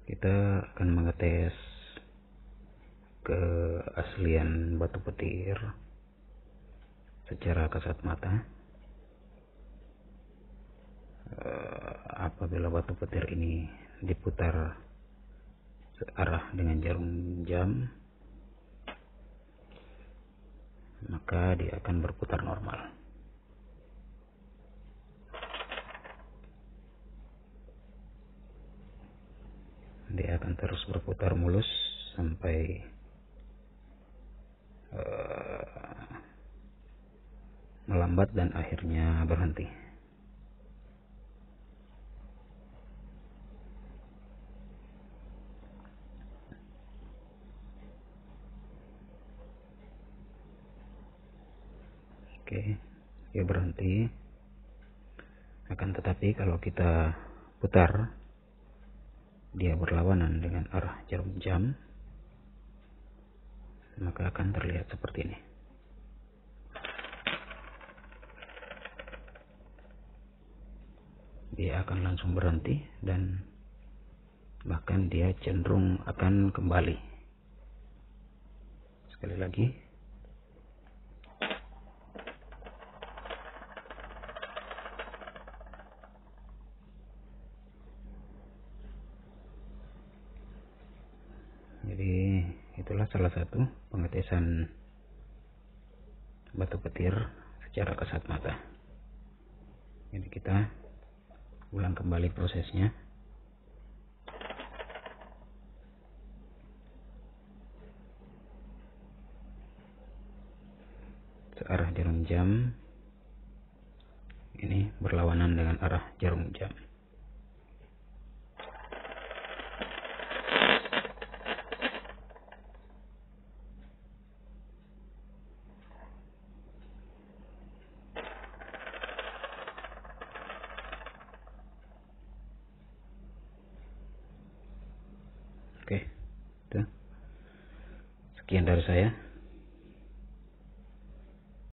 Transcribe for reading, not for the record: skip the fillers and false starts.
kita akan mengetes keaslian batu petir secara kasat mata. Apabila batu petir ini diputar searah dengan jarum jam, maka dia akan berputar normal. Dia akan terus berputar mulus sampai melambat dan akhirnya berhenti. Oke, dia berhenti. Akan tetapi kalau kita putar, dia berlawanan dengan arah jarum jam, maka akan terlihat seperti ini. Dia akan langsung berhenti dan bahkan dia cenderung akan kembali. Sekali lagi. Jadi itulah salah satu pengetesan batu petir secara kasat mata. Jadi kita ulang kembali prosesnya. Searah jarum jam ini berlawanan dengan arah jarum jam. Oke, itu. Sekian dari saya.